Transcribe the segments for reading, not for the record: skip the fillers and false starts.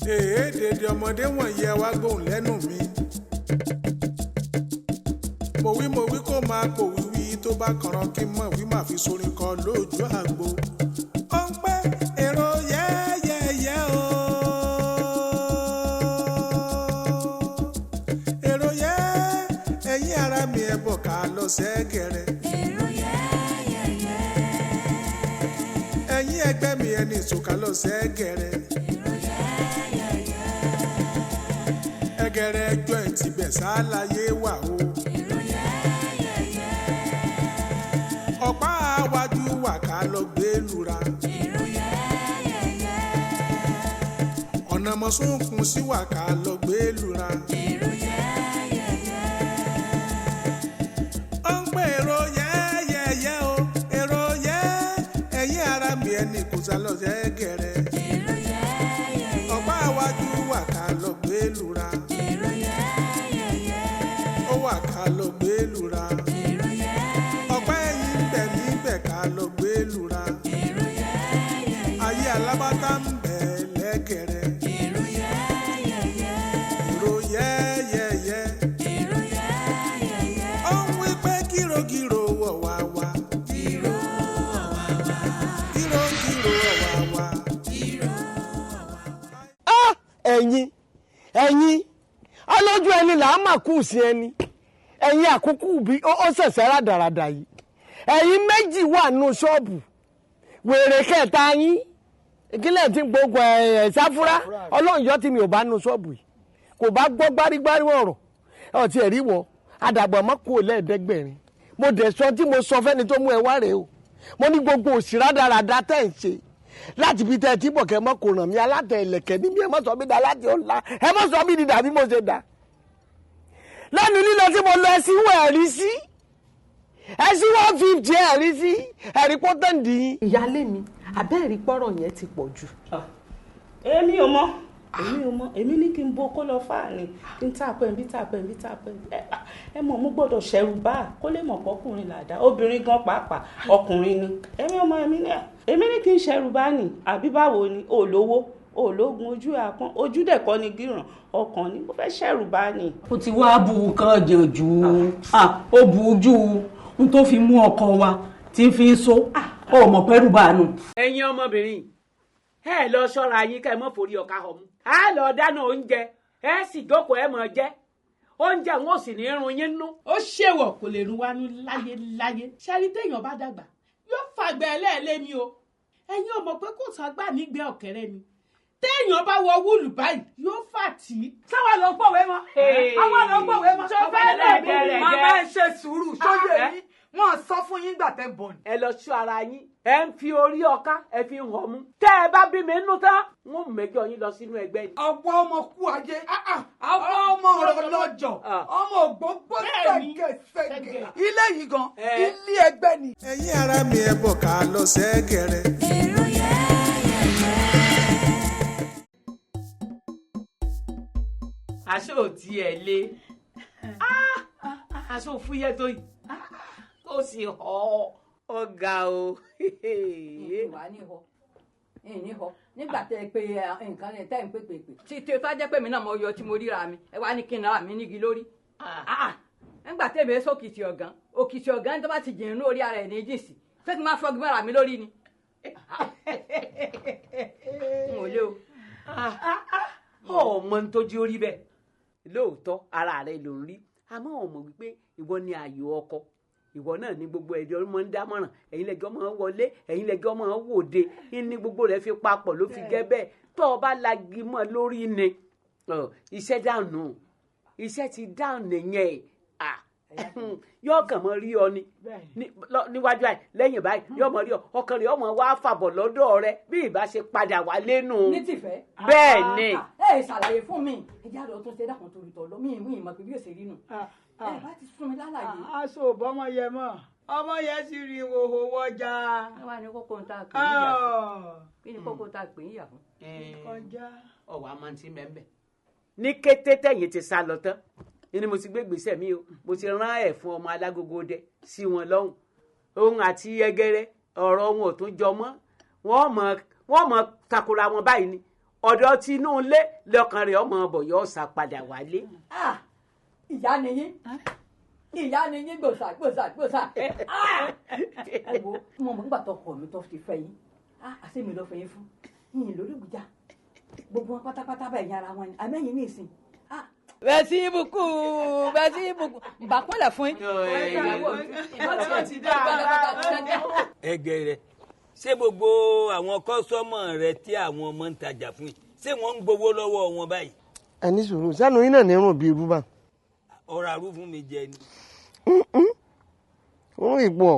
Dèdè ọmọdé wọ̀nyí ẹ wá gbóhùn lẹ́nu mi. Mo wí kó máa pò wíwí tó bá kànràn kí n mọ̀ wí máa fi sorin kọ lójú àgbo. Ó ń pẹ́ èrò yẹ́yẹ́yẹ́ o. Èrò yẹ́ ẹ̀yin ara mi ẹ bọ̀ ká lọ sẹ́gẹ̀rẹ̀. Èrò yẹ́yẹ́yẹ́. Ẹ̀yin ẹgbẹ́ mi ẹni ìsòkà lọ sẹ́gẹ̀rẹ̀. Ẹgẹrẹ ẹjọ́ ẹ̀ ti bẹ̀ sáláyé wà o. Ọ̀pá àwájú wà ká lọ gbé lura. Ọ̀nà mọ̀súnkún sí wà ká lọ gbé lura. Ó ń pè èrò yẹ́yẹ́yẹ́ o. Èrò yẹ́ ẹ̀yin ara mi ẹni kò sá lọ sẹ́gẹ̀rẹ̀. Ọ̀pá àwájú wà ká lọ gbé lura. Ó wà ká lọ gbé lura. Ọ̀pá ẹ̀yìn bẹ̀ níbẹ̀ ká lọ gbé lura. Ayé alábátá ń bẹ̀ lẹ́gẹ̀rẹ̀. Èrò yẹ́yẹ́yẹ́. Ó ń wí pé gírògírò wọ̀ wá wá. Gírògírò wọ̀ wá wá. ẹ̀yin alójú ẹni là á mà kú sí ẹni ẹ̀yin àkókò bí ó ṣẹ̀ṣẹ̀ rádaràdà yìí ẹ̀yin méjì wà nù ṣọ́ọ̀bù wèrè kẹta yín ìkílẹ̀ tí gbogbo sáfúrá ọlọ́run yọ tí mi ò bá nù ṣọ́ọ̀bù yìí kò bá gbọ́ gbárígbárí ọ̀rọ̀ ọ̀tí ẹ̀rí wọ àdàgbà mọ́ kú lẹ́ẹ̀ẹ́dẹ́gbẹ̀rin mo dẹ̀ sọ tí mo sọ fẹ́ni tó mú ẹ wá rèé o mo ní gbogbo òsì rádaràdà tẹ̀ ń ṣe láti fi tẹ tí bọ̀kẹ́ mọ́ kò ràn mí alátẹ ẹlẹ́kẹ́ níbi ẹ mọ́ sọ mí dá láti ọ̀la ẹ mọ́ sọ mí di dàbí mo ṣe dà lẹ́nu lílọ tí mo lọ ẹsìn wọ ẹ̀rí sí ẹsìn 150 ẹ̀rí sí ẹ̀rí pọ́tẹ́ǹdì yín. ìyáálé mi abẹ́ẹ̀rí pọ́rọ̀ yẹn ti pọ̀ jù. èmi ò mọ̀ èmi ní kí n bo kó lọ fáàní kí n tàpẹ́ bí ẹ mọ̀ mo gbọ́dọ̀ ṣẹ̀rù bá kó lè mọ̀ pọ́kùnrin làdá obìnrin gan pàápàá ọkùnrin ni èmi ní kí n ṣẹ̀rù bá ní àbí báwo ni olówó ológun ojú àpọ́n ojú dẹ̀ kọ́ ni gíràn ọkàn ni mo fẹ́ ṣẹ̀rù bá ní. ó ti wá bu kan jẹ̀jú ó bu ojú n tó fi mú ọkọ wa tí ń fi ń so ó mọ̀ pẹ́rù bá nù. ẹ̀yin ọmọbìnrin ẹ lọ ṣọ́ra yín ká ẹ mọ́ forí ọ̀ka ọ̀mú á lọ dáná oúnjẹ ẹ sì jókòó ẹ mọ̀ jẹ oúnjẹ wọn ò sì ní run yín nú. ó ṣèwọ̀ kò lè run wánú láyéláyé ṣẹ́rí téèyàn bá dàgbà yóò fàgbẹ́ ẹlẹ́ẹ̀lẹ́ mi o ẹ̀yin ò mọ̀ pé kò tán gbà nígbẹ́ ọ̀kẹ́rẹ́ mi téèyàn bá wọ wúlù báyìí yóò fà tí. sáwọn lọ gbọ̀wé mọ́ àwọn lọ gbọ̀wé mọ́. tó bá lẹ́ẹ̀bẹ̀rẹ̀ màmá ẹ ṣe sùúrù sójú èyí wọn sọ fún yín gbà tẹ́ bọ̀ ni. ẹ lọ ṣọ́ ara yín ẹ ń fi orí ọ̀ka ẹ fi hàn mú tẹ́ ẹ bá bí mi nínú tán wọn ò mẹjọ yín lọ sínú ẹgbẹ́ yìí. ọ̀pọ̀ ọmọ kú ajé àwọn ọmọ ọ̀rọ̀ lọ́jọ́ ọmọ ògbógbó ṣẹ́gẹ̀ṣẹ́gẹ̀ ilé yìí gan ilé ẹgbẹ́ ni. ẹ̀yin ara mi ẹ bọ̀ ká lọ sẹ́gẹ̀rẹ̀. èrò yẹ́yẹ́yẹ́. aṣọ ò tiẹ̀ lé aṣọ òfúyẹ́ tó yìí ó sì họ ọ̀gá o. ìwà ní họ nígbà tẹ pé nǹkan tẹ ń pè tí tí o tó jẹ́ pé mi náà mo yọ tí mo ríra mi ẹ wá ní kí n náà mi nígi lórí. nígbà tẹ mi sókìtì ọ̀gán tó bá ti jìn lórí ara ẹ̀ ní jìnsì ṣé kí n máa fọ́gi mọ́ra mi lórí ni. n ò lé o. ọmọ ń tójú orí bẹ́ẹ̀ lóòótọ́ ara rẹ̀ ló ń rí àmọ́ ọmọ wípé ìwọ ni ààyò ọkọ ìwọ náà ní gbogbo ẹjọ́ máa ń dámọ̀ràn ẹ̀yin lẹ́jọ́ máa ń wọlé ẹ̀yin lẹ́jọ́ máa ń wòde ní gbogbo rẹ̀ fi papọ̀ ló fi gẹ́ bẹ́ẹ̀ tó o bá lagi mọ́ lórí ni iṣẹ́ dànù iṣẹ́ ti dànù nìyẹn yóò kàn mọ́ rí ọ ni níwájú àì lẹ́yìn báyìí yóò mọ̀ rí ọ ọkàn rẹ̀ ọmọ wa fàbọ̀ lọ́dọ̀ rẹ bí ìbá ṣe padà wá lẹ́nu. ní tìfẹ́. bẹ́ẹ̀ ni. ẹ ṣàlàyé fún mi ẹjẹ́ àlọ́ tó ṣe dákun torí tọ̀ lọ mí ìmọ̀ pé bí ó ṣe rí nù. ẹ bá ti sún mi lálàyé. aṣọ òbọ́mọ yẹ mọ́ ọmọ yẹn sì rí ìhòòhò wọjà. ẹ wá ní kókó ń ta pè é yà fún kí ni kókó ń ta pè é yà fún. kọjá ọwọ́ àmọ́ ti mẹ́mbẹ́ ní kété tẹ̀yìn ti sá lọ tán ni mo ti gbé gbèsè mi o mo ti rán ẹ̀ fún ọmọ alágogo dẹ sí wọn lọ́hùn òun àti Ẹgẹrẹ ọ̀rọ̀ wọn ò tún jọ mọ́ wọ́n mọ̀ takora wọn báyìí ni ọ̀dọ̀ tinú ilé lọ́kàn rẹ̀ ọmọ ọbọ̀ yóò sá padà wálé. ìyá ni yín gbòòsà. ẹ wo mo mọ̀ nígbà tó kọ̀ mi tó ti fẹ́ yín àṣé mi ló fẹ́ yín fún yín lórí ìgbìjà gbogbo wọn pátápátá bẹ́ẹ̀ yára wọn ni àmẹ́yìn ní ìsìn. bẹ́sí ibùkù bàpọ̀lẹ̀ fún yín. Egere ṣé gbogbo àwọn kọ́sọ́mọ̀ rẹ tí àwọn ọmọ ń tajà fún yìí ṣé wọ́n ń gbowó lọ́wọ́ wọn báyìí. ẹni sùúrù sẹ́nu yín náà ní irun bíi rúbà. ọ̀rọ̀ àrú fún mi jẹ ni. òun ìpò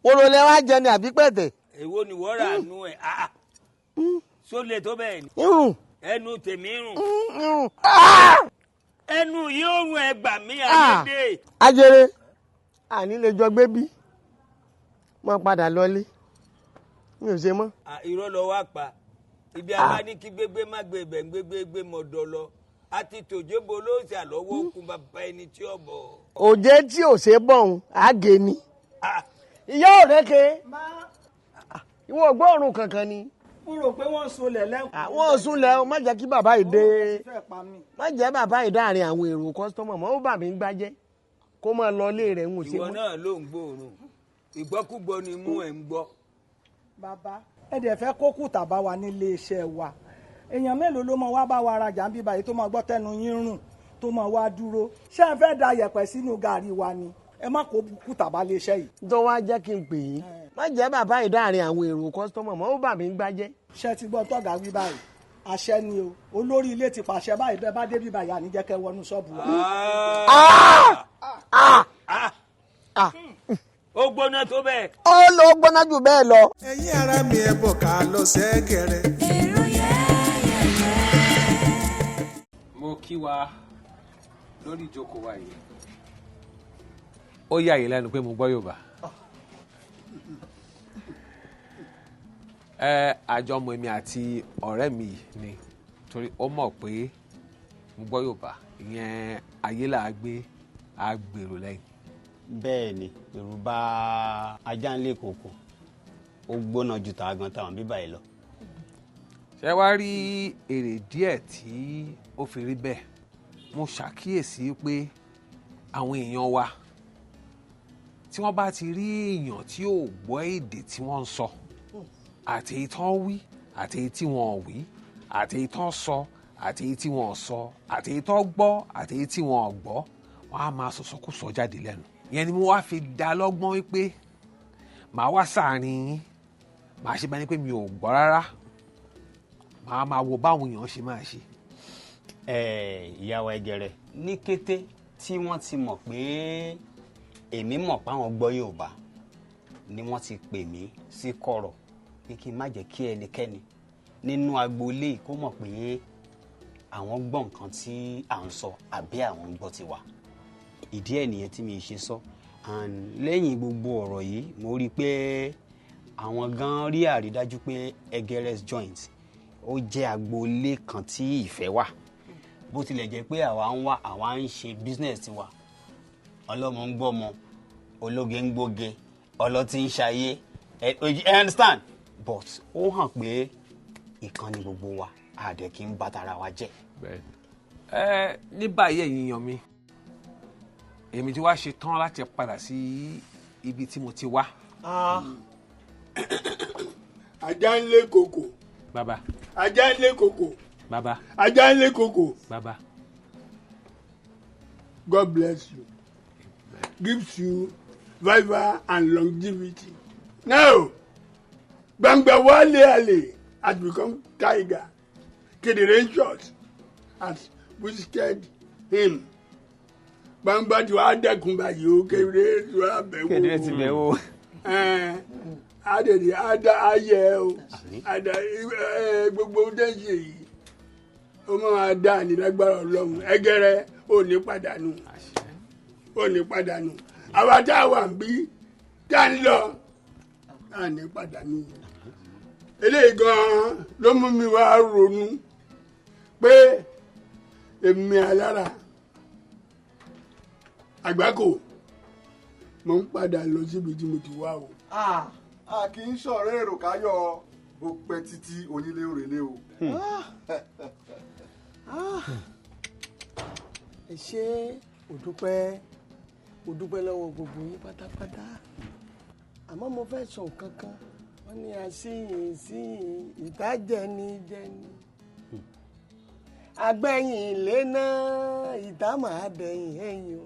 wọ́n lẹ wá jẹ ni àbí pẹ̀tẹ̀. èwo ni wọ́n rà nú ẹ̀ sólè tó bẹ́ẹ̀ ni. irun. ẹnu tèmi rùn. irun. ẹnu yìí ó rùn ẹgbà mí àdédé. Ajere àní lè jọ gbé bí máa padà lọlé mi ò ṣe mọ́. irọ́ lọ wá pa ibi abá ní kí gbégbé má gbé ibẹ̀ ń gbégbé mọ̀dọ̀ lọ àti tòjébo ló ṣe àlọ́wọ́ kún bàbá ẹni tí ó bọ̀. òjé tí ò ṣe bọ̀hún àgé ni. ìyá òrèké ìwọ gbọ́ọ̀rùn kankan ni. mo rò pé wọ́n sunlẹ̀ lẹ́kọ̀ọ́. wọ́n sunlẹ̀ o má jẹ́ kí bàbá yìí dé má jẹ́ bàbá yìí dáàrin àwọn èrò kọ́sítọ́mọ̀ mọ́ ó bà mí gbájẹ́ kó máa lọ ilé rẹ̀ ń ṣe mọ́. ìwọ náà ló ń gbóòórùn ìgbọ́kúgbọ́ ni mú ẹ̀ ń gbọ́. bàbá ẹ dẹ̀ fẹ́ kó kùtà bá wa nílé iṣẹ́ wa èèyàn mélòó ló mọ wá bá wa rajà ń bí báyìí tó máa gbọ́ tẹnu yín rùn tó máa wá dúró ṣé ẹ fẹ́ da yẹ̀pẹ̀ sínú gàrí wa ni ẹ má kó kùtà bá lé iṣẹ́ yìí. tó wá jẹ́ kí n pè é má jẹ́ bàbá yìí dáàrin àwọn èrò kọ́sítọ́mọ̀ mọ́ ó bà mí gbájẹ́. ṣé ti gbọ́ tọ́gà wí báyìí àṣẹ ni o olórí ilé ti pàṣẹ báyìí bẹ́ẹ̀ bá débi báyìí àní jẹ́ kẹ́ wọnú ṣọ́ọ̀bù wa. ó gbóná tó bẹ́ẹ̀. ó lọ gbóná jù bẹ́ẹ̀ lọ. ẹ̀yin ara mi ẹ bọ̀ ká lọ sẹ́gẹ̀rẹ̀. èrò yẹ́yẹ́yẹ́. mo kí wa lórí ìjókòó wa yìí ó yà yín lẹ́nu pé mo gbọ́ Yorùbá. àjọmọ̀ èmi àti ọ̀rẹ́ mi ni torí ó mọ̀ pé mo gbọ́ Yorùbá ìyẹn ayé là á gbé agbèrò lẹ́yìn. bẹ́ẹ̀ ni Yorùbá Ajanlekoko ó gbóná ju tààgàn táwọn bíbá yìí lọ. ṣé wàá rí èrè díẹ̀ tí ó fi rí bẹ́ẹ̀ mo ṣàkíyèsí pé àwọn èèyàn wa tí wọ́n bá ti rí èèyàn tí ò gbọ́ èdè tí wọ́n ń sọ àti èyí tán wí àti èyí tí wọ́n wí àti èyí tán sọ àti èyí tí wọ́n sọ àti èyí tán gbọ́ àti èyí tí wọ́n gbọ́ wọ́n á máa sọ̀sọ́kùsọ jáde lẹ́nu. ìyẹn ni mo wá fi dá lọ́gbọ́n wípé màá wá sáàrin yín màá ṣe bá ní pé mi ò gbọ́ rárá màá máa wo báwọn èèyàn ṣe máa ṣe. ìyàwó Egere ní kété tí wọ́n ti mọ̀ pé èmi mọ̀ páwọn gbọ́ Yorùbá ni wọ́n ti pè mí sí kọ̀rọ̀ pé kí n má jẹ́ kí ẹnikẹ́ni nínú agboolé kó mọ̀ pé àwọn gbọ́ nǹkan tí à ń sọ àbí àwọn gbọ́ tiwa. ìdí ẹ̀ nìyẹn tí mi ṣe sọ and lẹ́yìn gbogbo ọ̀rọ̀ yìí mo rí i pé àwọn gan rí àrídájú pé Egere's joint ó jẹ́ agboolé kan tí ìfẹ́ wà bó tilẹ̀ jẹ́ pé àwa ń ṣe business tiwa ọlọ́mọ ń gbọ́mọ ológe ń gbóge ọlọ́tí ń ṣayé I understand but ó hàn pé ìkan ni gbogbo wa àdẹ kí n bá tara wa jẹ́. ní báyìí ẹ̀yin èèyàn mi èmi ti wá ṣe tán láti padà sí ibi tí mo ti wá. Ajanlekoko. Baba. Ajanlekoko. Baba. Ajanlekoko. Baba. God bless you. Gives you vigor and longevity. Now, Gbenga Oshin has become tiger. Kedere shot has withstood him. Gbangba tí wàá dẹ́kun báyìí ó Kedere tí wàá bẹ̀ wò. Kedere ti bẹ̀ wò. Adèdè ayẹ o gbogbo ọdẹ ṣe yìí ó máa dá ní lágbára Ọlọ́run Egere ò ní pàdánù àwa tá a wà ń bí tá ń lọ á ní pàdánù. eléyìí gan-an ló mú mi wá ronú pé èmi alára Àgbákò mo ń padà lọ síbi tí mo ti wá o. A kì í sọ̀rọ̀ èrò káyọ̀ ó pẹ́ títí onílé òrèlé o. ẹ ṣé mo dúpẹ́ lọ́wọ́ gbogbo yín pátápátá àmọ́ mo fẹ́ sọ nǹkan kan wọ́n ní àṣìyìn sí ìtajẹnijẹni agbẹ̀yìn ilé náà ìta máa dẹ̀yìn ẹ̀yìn o.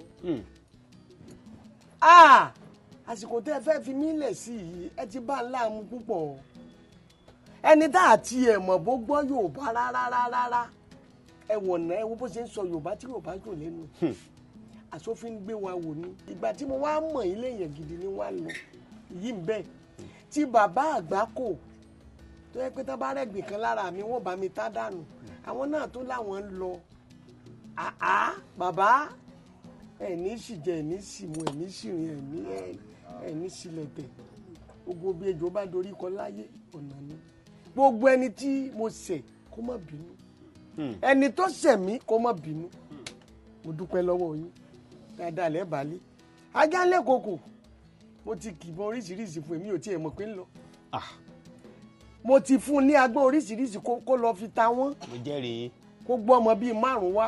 àsìkò tẹ́ ẹ fẹ́ fi mí lẹ̀ sí yìí ẹ ti bá ń láàmú púpọ̀ ẹni tá àti ẹ̀ mọ̀ bó gbọ́ Yorùbá rárá ẹ wọ̀nà ẹ wo bó ṣe ń sọ Yorùbá tí Yorùbá yóò lẹ́nu àsófin gbé wa wò ní ìgbà tí mo wá mọ̀ ilé yẹn gidi ni wọ́n á lọ yìí ń bẹ́ẹ̀ tí bàbá Àgbákò tó yẹ pé tá bá rẹ̀gbìn kan lára mi wọ́n bá mi tá dànù àwọn náà tó láwọn ń lọ bàbá ẹ̀ní ṣìjẹ ẹ̀ní ṣìmú ẹ̀ní ṣìrìn ẹ̀ní ṣìlẹ̀tẹ̀ gbogbo bí ejò bá dorí kọ láyé ọ̀nà ni gbogbo ẹni tí mo ṣẹ̀ kó má bínú ẹni tó ṣẹ̀ mí kó má bínú mo dúpẹ́ lọ́wọ́ yín dáadáa lẹ́bàálẹ̀ Ajanlekoko mo ti kìbọn oríṣiríṣi fún èmi ò tiẹ̀ mọ̀ pé ń lọ mo ti fún un ní agbọ́n oríṣiríṣi kó lọ fi ta wọ́n mo jẹ́rìí kó gbọ́ ọmọ bíi 5 wá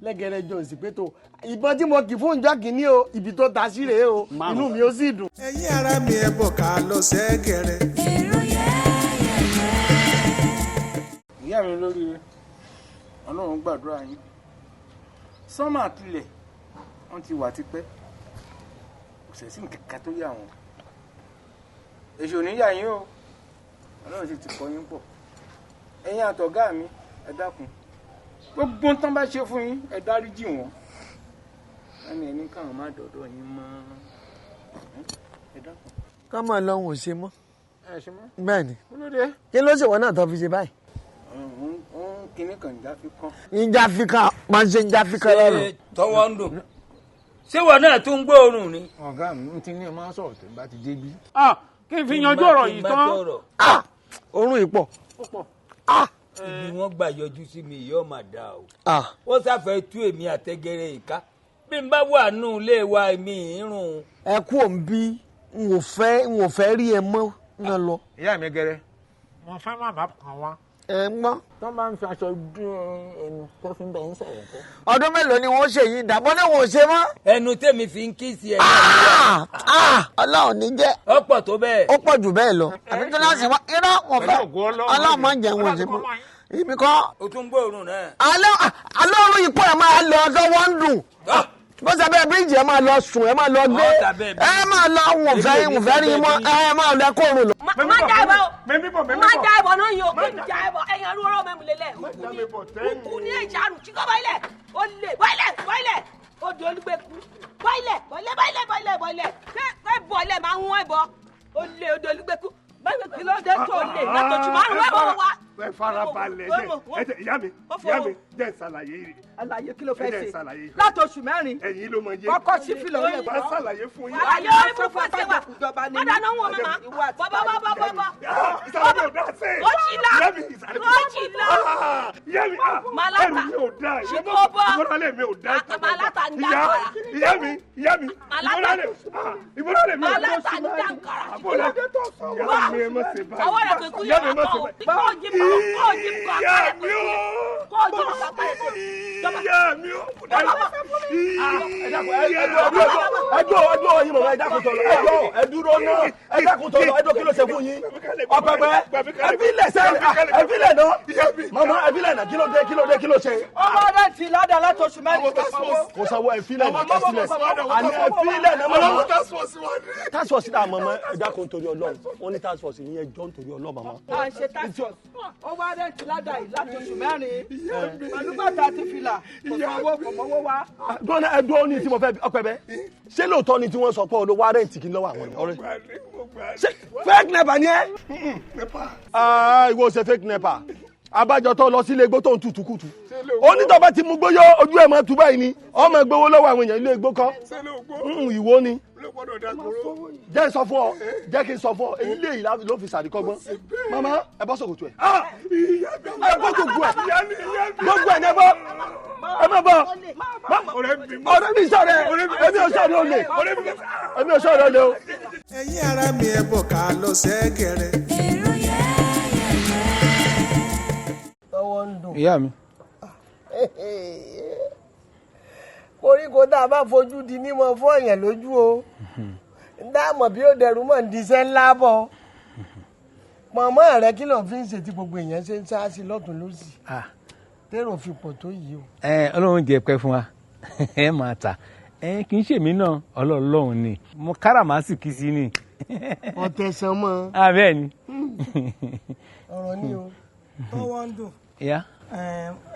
lẹ́gẹ̀rẹ́ Johnson pé tó ìbọn tí mo kì fún ìjọ kìíní o ibi tó ta sí rèé o inú mi ó sì dùn. ẹ̀yin ara mi ẹ bọ̀ ká lọ sẹ́gẹ̀rẹ̀. èrò yẹ́yẹ́yẹ́. ìyá mi lórí Ọlọ́run gbàdúrà yín sánmà àtìlẹ̀ wọ́n ti wà tipẹ́ kò sẹ̀ sí nǹkan tó yà wọ́n èṣù oníyà yín o Ọlọ́run sì ti kọ́ yín pọ̀ ẹ̀yin àtọ̀gá mi ẹ dákun gbogbo tán bá ṣe fún yín ẹ dáríjì wọ́n ẹni káwọn má dọ̀dọ̀ yín mọ́ ẹ dákun. ká máa lọ òun ò ṣe mọ́ ẹ ṣe mọ́. bẹ́ẹ̀ ni olóde. kí ló ṣèwọ náà tó fi ṣe báyìí. kíní kan ìjà fi kán. ìjà fi kan máa ń ṣe ìjà fi kan lọ́rùn. ṣé tọwọ́ ń dùn ṣé wọn náà tún ń gbóòórùn ni. ọ̀gá mi ti ní ẹ máa sọ̀rọ̀ tó bá ti débi. kí n fi yanjú ọ̀rọ̀ yìí tán. orun ìpọ̀. ibi wọn gbà yọjú sí mi yóò máa dà o. wọ́n sáfẹ́ tú èmi àtẹ́gẹ́rẹ́ ìka bí n bá wà nù ilé wa mi irun. ẹ kú òun bí n ò fẹ́ rí ẹ mọ́ náà lọ. ìyá mi gẹrẹ wọn fẹ́ máa bá kàn wá. ẹ ń gbọ́. tó máa ń fi aṣọ dún ẹnu tó fi ń bẹ̀ ń sọ̀rọ̀ kọ́. ọdún mélòó ni wọ́n ṣe yìí dàbọ̀ ní wọn ò ṣe mọ́. ẹnu tèmi fi ń kí sí ẹ náà. Ọlọ́run ní jẹ́. ó pọ̀ tó bẹ́ẹ̀. ó pọ̀ jù bẹ́ẹ̀ lọ. àbí tó láti wá irọ́ wọn fẹ́ Ọlọ́run máa ń jẹun wọn ṣe mọ́. ibi kọ́. o tún gbóòórùn náà. alọ́run ipò ẹ̀ máa lọ ọ̀dọ́ wọn ń dùn bó ṣe bẹ́ẹ̀ bíríìjì ẹ máa lọ sùn ẹ máa lọ gbé ẹ máa lọ wùn fẹ́ rí mọ́ ẹ máa lọ ẹkọ òrùn lọ. má já ẹbọ má já ẹbọ náà yìí o kí n já ẹbọ ẹyin arúgbó ọ̀rọ̀ mẹ́mu lélẹ̀ kú ní ìjànù kíkọ́ báyìlẹ̀ ó lè báyìlẹ̀ ó di olúgbẹ́kú báyìlẹ̀ kẹ́ bọ̀lẹ̀ máa ń wọ́n ẹbọ ó lè ó di olúgbẹ́kú kí ló dé tó lè látọ̀jú márùn-ún ẹ̀bọ̀ wa. ẹ farabalẹ̀ ìyá mi jẹ́ ìsàlàyé rẹ̀. àlàyé kí ló fẹ́ ṣe ìsàlàyé. látọ̀ṣù mẹ́rin. ẹ̀yin ló mọ yé. kọ́kọ́ sí fìlà olè bá ṣàlàyé fún yín. àlàyé orí burúkú ẹsẹ̀ wà mọ́dà náà wọ̀ mọ́mọ́ bọ́bọ́. ìsàlàyé ò dá sẹ́. ó jì lọ. ìyá mi malata ẹrù mi ò dá. ṣìkòbọ ìmọ̀lálẹ̀ mi ò dá. malata ń dákọ̀ra. ìyá mi ìmọ̀lálẹ̀ mi ò dá. malata ń dákọ̀ra. ìyá mi ẹ má ṣe báyìí. àwọn rẹ̀ kò kú yẹ kọ́ kó jí kọ́ ìyá mi ò. kó jí kọ́ ìyá mi ò. ẹjọ́ yín mọ̀mọ́ ẹ̀dákun tọ̀lọ̀ ẹ̀dúró náà ẹ̀dákun tọ̀lọ̀ ẹ̀dọ́ kí ló ṣe fún yín ọ̀pẹ̀pẹ̀ ẹ̀fílẹ̀ ẹ̀fílẹ̀ náà mọ̀mọ́ ẹ̀fílẹ̀ náà kí ló ṣe. ọmọ rẹ ti ládàá látọ̀ṣù mẹ́rin kò sanwó ẹ̀fílẹ̀ náà kẹsílẹ̀ àní ẹ̀fílẹ̀ náà mọ̀mọ́ task force náà mọ̀mọ́ ẹ̀dákun torí Ọlọ́run wọ́n ní task force yín ẹjọ́ nítorí Ọlọ́run mọ̀mọ́. à ń ṣe task force ọmọ rẹ ti ládàá yìí látọ̀ṣù mẹ́rin pẹ̀lú bàtà àti fìlà kò mọ́wó wá. dọ́nà ẹ̀dọ́ ní tí mo fẹ́ ọ̀pẹ̀bẹ̀ ṣé lóòótọ́ ni tí wọ́n sọ pé olówó arẹ́ǹtì kí n lọ́wọ́ àwọn ọ̀rẹ́ ṣé fake nepa ni ẹ́ ìwọ ṣe fake nepa abájọ tó lọ sílé igbó tó ń tutù kùtù onítọ̀ bá ti mú gbóyó ojú ẹ̀ máa tú báyìí ni ọmọ gbowó lọ́wọ́ àwọn èèyàn ilé igbó kọ́ ìwọ ni jẹ́ sọ fún ọ jẹ́ kí n sọ fún ọ èyí lè yìí ló fi sàríkọ́gbọ́n mama ẹ bọ́ sọ̀kòtò ẹ̀ ẹ bọ́ gbogbo ẹ̀ ní ẹ bọ́ ẹ má bọ̀ ọ̀rẹ́ mi sọ̀rọ̀ èmi ò sọ̀rọ̀ olè èmi ò sọ̀rọ̀ olè o. ẹ̀yin ara mi ẹ bọ̀ ká lọ sẹ́gẹ̀rẹ̀. èrò yẹn. ìyá mi. koríko tá a bá fojú di nímọ̀ fún èèyàn lójú o dáàmọ̀ bí ó dẹrù mọ̀ ń diṣẹ́ ńlá bọ̀ mọ̀mọ́ rẹ kí ló fi ń ṣe tí gbogbo èèyàn ṣe ń ṣáàṣì lọ́tún lọ́sì tẹ́rọ fi pọ̀ tó yìí o. Ọlọ́run jẹ́ pẹ́ fún wa ẹ máa tà kì í ṣèmí náà Ọlọ́run ni mo káràmásìkí sí ni. ọ̀tẹ̀sán mọ́. bẹ́ẹ̀ ni. ọ̀rọ̀ ni o tọ́wọ́ ń dùn. ìyá.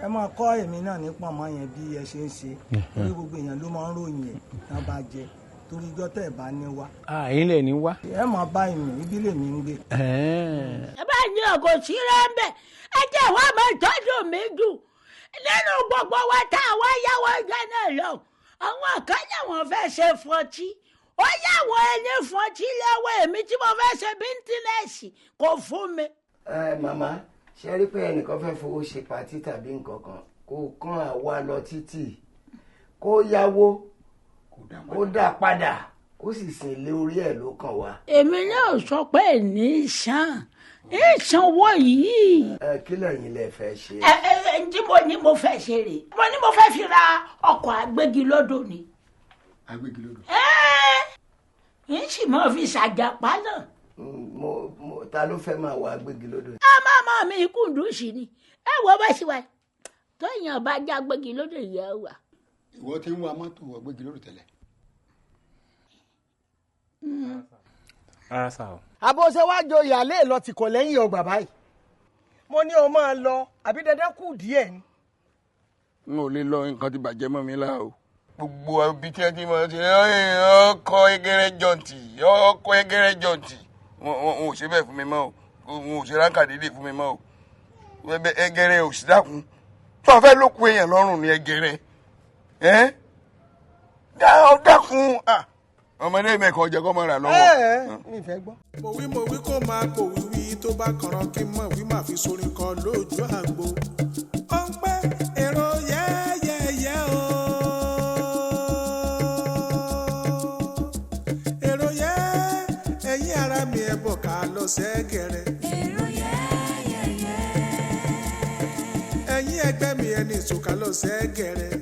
ẹ máa kọ́ èmi náà ní pọ̀nmọ́ yẹn bí ẹ ṣe ń ṣe torí gbogbo èèyàn ló máa ń ròyìn ẹ̀ náà bá jẹ torí ijọ́ tẹ̀ bá ní wá. ẹ̀yin lè ní wá. ẹ máa bá ìmì ibi lèmi ń gbé. ẹ bá ní ọkọ sí rẹ́ńbẹ̀ ẹ jẹ́ wá máa tọ́jú mi dùn nínú gbogbo wa tá a wá yáwó ẹgbẹ́ náà lọ àwọn kan láwọn fẹ́ ṣe fọtí ó yàwó ẹni fọtí lọ́wọ́ èmi tí mo fẹ́ ṣe bíntínẹ́ẹ̀sì kò fún mi. màmá ṣe rí pé ẹnìkan fẹ́ fowó ṣe pàtí tàbí nǹkan kan kó kàn àwa lọ títì kó yáwó kó dá padà kó sì sin ilé orí ẹ̀ ló kàn wá. èmi náà sọ pé ní ìsanwó yìí. kí lẹ́yìn lẹ fẹ́ ṣe. tí mo ní mo fẹ́ ṣe rè mo ní mo fẹ́ fi ra ọkọ̀ agbégilódò ni. agbégilódò. yìí sì máa fi ṣàjàpá náà. ta ló fẹ́ máa wọ agbégilódò. máa mi Kúndùsì ni ẹ wo bá ṣe wá tó èèyàn bá já agbégilódò yẹ wà. ìwọ ti ń wa mọ́tò agbégilódò tẹ́lẹ̀. rárá sá o. àbọ̀ṣe wá jọ ìyàlẹ́ lọ tí kò lẹ́yìn ọgbà báyìí mo ní o máa lọ àbí dandan kù díẹ̀ ni. n ò lè lọ nǹkan ti bàjẹ́ mọ́ mi lá o. gbogbo ibi tí wọ́n ti mọ̀ ṣe ọkọ̀ Egere jọ̀ǹtì ọkọ̀ Egere jọ̀ǹtì wọn ò ṣe bẹ́ẹ̀ fún mi mọ́ o wọn ò ṣe ránkà dédé fún mi mọ́ o Egere ò sí dákun tó fẹ́ ló kú èèyàn lọ́rùn ní Egere dákun ọmọdé mẹ́kọ̀ọ́ jẹ́ kọ́ mọ́ ra lọ́wọ́. mi fẹ́ gbọ́. mo wí kó máa kò wíwí tó bá kànrán kí n mọ̀ wí máa fi sórin kan lójú àgbo. ó ń pẹ́ èrò yẹ́yẹ́yẹ́ o. èrò yẹ́ ẹ̀yin ara mi ẹ̀ bọ̀ ká lọ sẹ́gẹ̀rẹ̀. èrò yẹ́yẹ́yẹ́. ẹ̀yin ẹgbẹ́ mi ẹ̀ ní ìsòkà lọ sẹ́gẹ̀rẹ̀.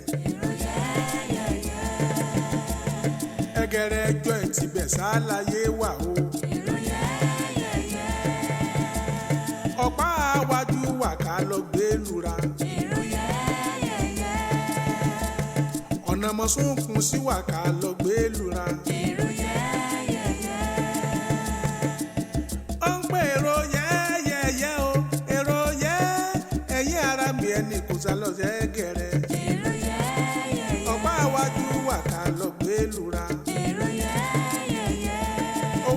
Egere joint ibẹ̀ ṣàlàyé wà o. ọ̀pá àwájú wà ká lọ gbé lura. ọ̀nà mọ̀súnkún sí wà ká lọ gbé lura. ó ń pè èrò yẹ́yẹ́yẹ́ o èrò yẹ́ ẹ̀yin ara mi ẹni kò sá lọ sẹ́gẹ̀rẹ̀. ọ̀pá àwájú wà ká lọ gbé lura.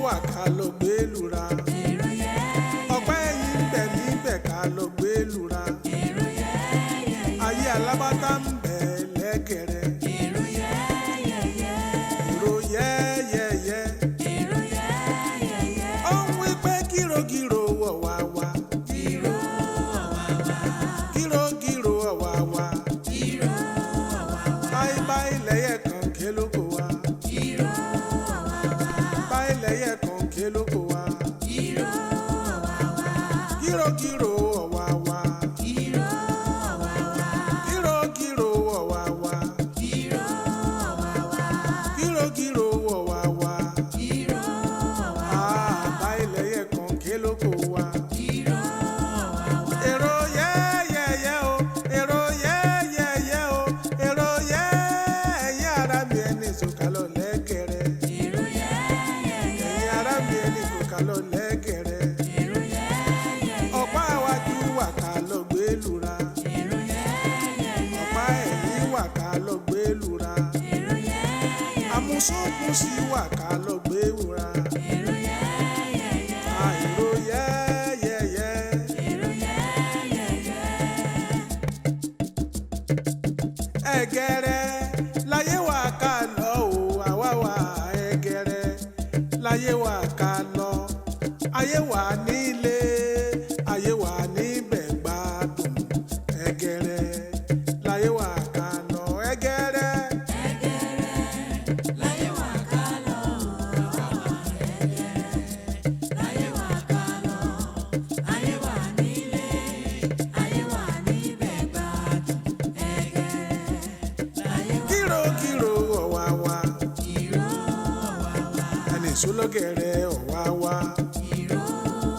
wà ká lọ gbé lura. ọ̀pá ẹ̀yìn bẹ̀ níbẹ̀ ká lọ gbé lura. ayé alábàtà ń bẹ̀ lẹ́kẹ̀rẹ̀. èrò yẹ́yẹ́yẹ́. ó ń wí pé gírògírò wọ̀ wá wá. gírògírò wọ̀ wá wá. báyìí báyìí lẹ́yẹ̀ kan ké lóko wá. lẹ́yẹ kan ké lóko wa. Gírò ọ̀wá wa. Gírò ọ̀wá wa. Gírò ọ̀wá wa. Àbá ilẹ̀yẹ kan ké lóko wa. Èrò yẹ́yẹ́yẹ́ o. Èrò yẹ́yẹ́yẹ́ o. Èrò yẹ́ ẹ̀yin ara mi ẹni sọ̀kalọ̀ lẹ́kẹ̀rẹ̀. Lọ lẹ́gẹ̀rẹ̀. ọ̀pá àwájú wà ká lọ gbé lura. ọ̀pá ẹ̀yìn wà ká lọ gbé lura. àmúṣókun sí wà ká lọ gbé wura. èrò yẹ́yẹ́yẹ́. Egere láyé wà ká lọ o àwa wà Egere láyé wà ká lọ. ayé wà nílé ayé wà níbẹ̀ gbádùn. Egere láyé wà ká lọ. Egere. láyé wà ká lọ àwa wà Egere láyé wà ká lọ ayé wà nílé ayé wà níbẹ̀ Ishola Egere ọ̀wá wá.